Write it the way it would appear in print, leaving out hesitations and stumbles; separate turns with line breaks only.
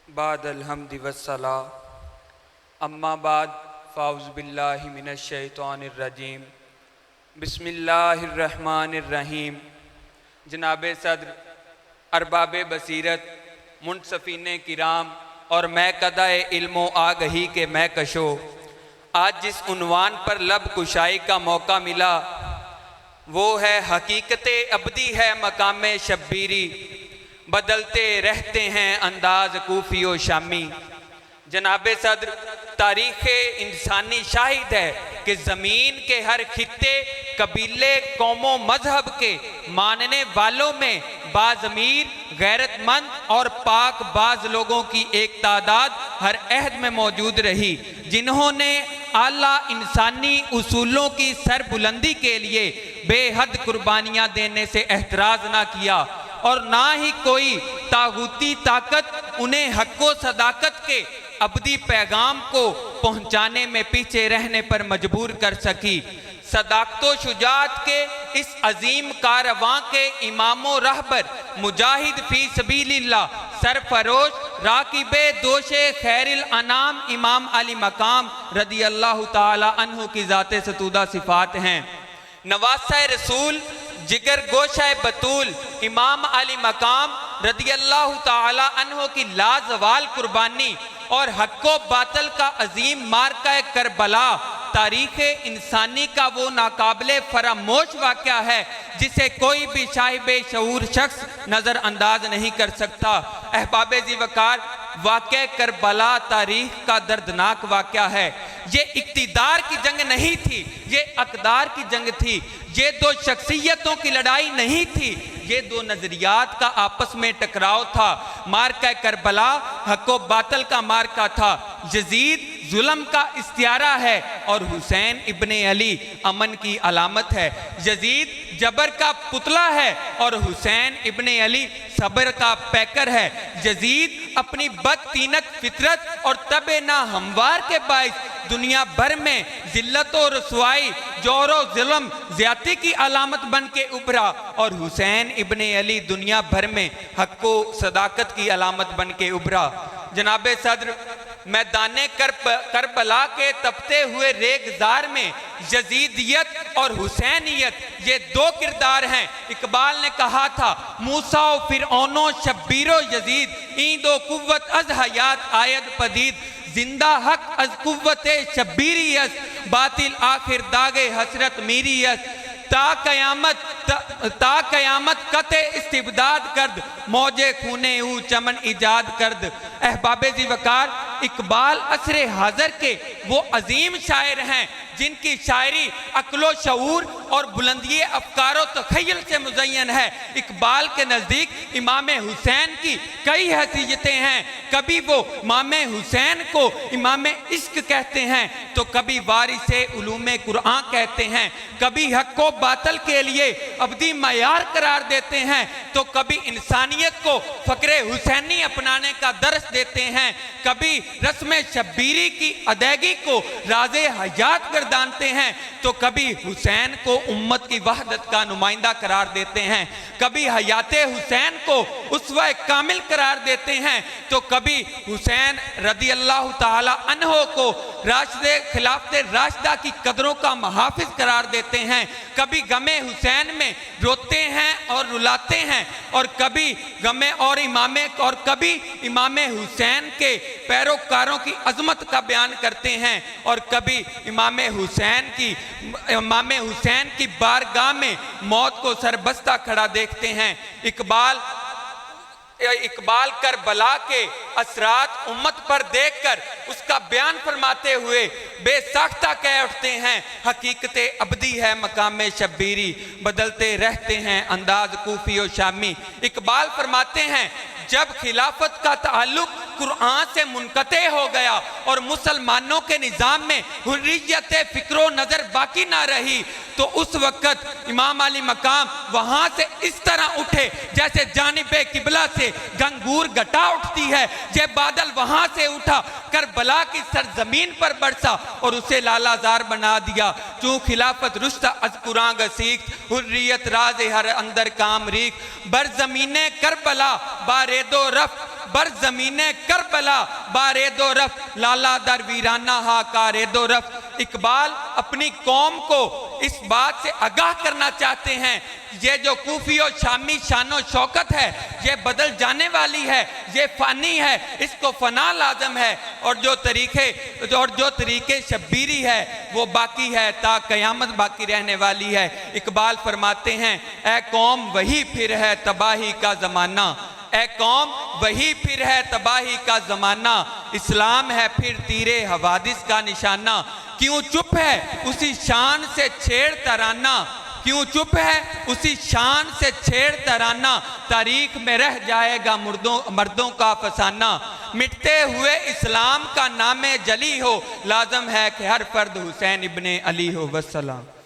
बादल हम्दि वस्सला अम्मा बाद फ़ाउज़ु बिल्लाहि मिनश शैतानिर रजीम बिस्मिल्लाहिर्रहमानिर्रहीम। जनाब सदर, अरबाब बसीरत, मुनसफ़ीन किराम और महकदाए इल्मो आगही के महकशो, आज जिस उन्वान पर लब कुशाई का मौका मिला वो है हकीकत अबदी है मकाम शब्बीरी, बदलते रहते हैं अंदाज कूफी व शामी। जनाब सदर, तारीख़ इंसानी शाहिद है कि ज़मीन के हर खित्ते, कबीले, कौमों, मजहब के मानने वालों में बाज़मीर, गैरतमंद और पाक बाज लोगों की एक तादाद हर अहद में मौजूद रही, जिन्होंने आला इंसानी उसूलों की सरबुलंदी के लिए बेहद कुर्बानियाँ देने से एहतराज ना किया और ना ही कोई तागूती ताकत उन्हें हक़्क़ो सदाकत के अबदी पैगाम को पहुँचाने में पीछे रहने पर मजबूर कर सकी। सदाकतो शुजात के इस अजीम कारवां के इमामो रहबर, मुजाहिद फी सबीलिल्लाह, सरफरोश, राकिबे दोशे खैरिल अनाम इमाम अली मकाम रदी अल्लाह ताला अन्हु की ज़ाते सतूदा सिफात हैं। नवासा रसूल, जिगर गोशा बतूल इमाम अली मकाम रदी अल्लाह ताला अन्हु की लाजवाल कुर्बानी और हक्को बातल का अजीम मार्का करबला तारीख़ इंसानी का वो नाकाबिले फरामोश वाक़या है जिसे कोई भी साहिबे शऊर शख्स नज़रअंदाज नहीं कर सकता। अहबाबे ज़ी वकार, वाक़या करबला तारीख़ का दर्दनाक वाक़या है। ये इक़्तिदार की जंग नहीं थी, ये अक़दार की जंग थी। ये दो शख्सियतों की लड़ाई नहीं थी, ये दो नज़रियात का आपस में टकराव था। मार्का करबला हक़ व बातल का मार्का था। यजीद जुल्म का इस्तियारा है और हुसैन इब्ने अली अमन की अलामत है। यजीद जबर का पुतला है और हुसैन इब्ने अली सब्र का पैकर है। यजीद अपनी बदतीनक फितरत और तबे ना हमवार के बाइस दुनिया भर में जिल्लत और रसवाई, जोर और जुल्म, ज़्यादती की अलामत बन के उभरा और हुसैन इब्ने अली दुनिया भर में हक़ व सदाकत की अलामत बन के उभरा। जनाब सदर, मैदाने करबला के तपते हुए रेगजार में यजीदियत और हुसैनियत ये दो किरदार हैं। इकबाल ने कहा था, मूसा व फिरऔनो शब्बीरो यजीद, ईं दो कुव्वत अज हयात आयद पदीद, जिंदा हक अज कुव्वत शब्बीरियत, बातिल आखिर दागे हसरत मीरियत, ता कयामत कते इस्तिबदाद करद, मौजे खूने ऊ चमन इजाद करद। अहबाबे ज़ी वकार, इकबाल असरे हाजर के वो अजीम शायर हैं जिनकी शायरी अक्लो शऊर और बुलंदी अफकारो तखय्युल से मुज़य्यन है। इकबाल के नज़दीक इमाम हुसैन की कई हैसियतें हैं। कभी वो इमाम हुसैन को इमाम इश्क कहते हैं तो कभी वारिसे उलूमे कुरान कहते हैं, कभी हक़ व बातल के लिए अबदी मयार करार देते हैं तो कभी इंसानियत को फ़क्रे हुसैनी अपनाने का दर्स देते हैं, कभी रस्म शब्बीरी की अदायगी को राज़े हयात गर्दानते हैं तो कभी हुसैन को उम्मत की वहदत का नुमाइंदा करार देते हैं, कभी हयाते हुसैन को उसवा कामिल करार देते हैं तो कभी हुसैन रदी अल्लाह ताला अन्हो को राशिदे खिलाफते राशिदा की कदरों का मुहाफिज करार देते हैं, कभी गमे हुसैन में रोते हैं और रुलाते हैं और कभी गमे और इमामे और कभी इमामे हुसैन के पैरोकारों की अजमत का बयान करते हैं और कभी इमाम हुसैन की बारगाह में मौत को सरबस्ता खड़ा देखते हैं। इकबाल करबला के असरात उम्मत पर देखकर उसका बयान फरमाते हुए बेसाख्ता कह उठते हैं, हकीकत अबदी है मकाम शब्बीरी, बदलते रहते हैं अंदाज कूफी व शामी। इकबाल फरमाते हैं, जब खिलाफत का ताल्लुक कुरान से मुनक़ते हो गया और मुसलमानों के निज़ाम में हुर्रियत फ़िक्रो नज़र बाकी ना रही तो उस वक़्त इमाम अली मकाम वहाँ से इस तरह उठे जैसे जानिबे किबला से गंगूर घटा उठती है। ये बादल वहाँ से उठा करबला की सरजमीन पर बरसा और उसे लालाजार बना दिया। चूँ खिलाफत रुश्ता अज कुरान गसीक, हुर्रियत राज हर अंदर काम रीक, बर ज़मीने करबला बारेदो रफ, बर ज़मीने करबला बारे दो रफ लाला दर वीराना हाकारे दो रफ। इकबाल अपनी कौम को इस बात से आगाह करना चाहते हैं, ये जो कूफी और शामी शानो शौकत है ये बदल जाने वाली है, ये फ़ानी है, इसको फना लाजम है, और जो तरीके शब्बीरी है वो बाकी है, ता क़यामत बाकी रहने वाली है। इकबाल फरमाते हैं, ए कौम वही फिर है तबाही का ज़माना, ए कौम वही फिर है तबाही का ज़माना, इस्लाम है फिर तीरे हवादिस का निशाना। क्यों चुप है उसी शान से छेड़ तराना, क्यों चुप है उसी शान से छेड़ तराना, तारीख में रह जाएगा मर्दों का फसाना। मिटते हुए इस्लाम का नामे जली हो, लाजम है कि हर फर्द हुसैन इब्ने अली हो। वस्सलाम।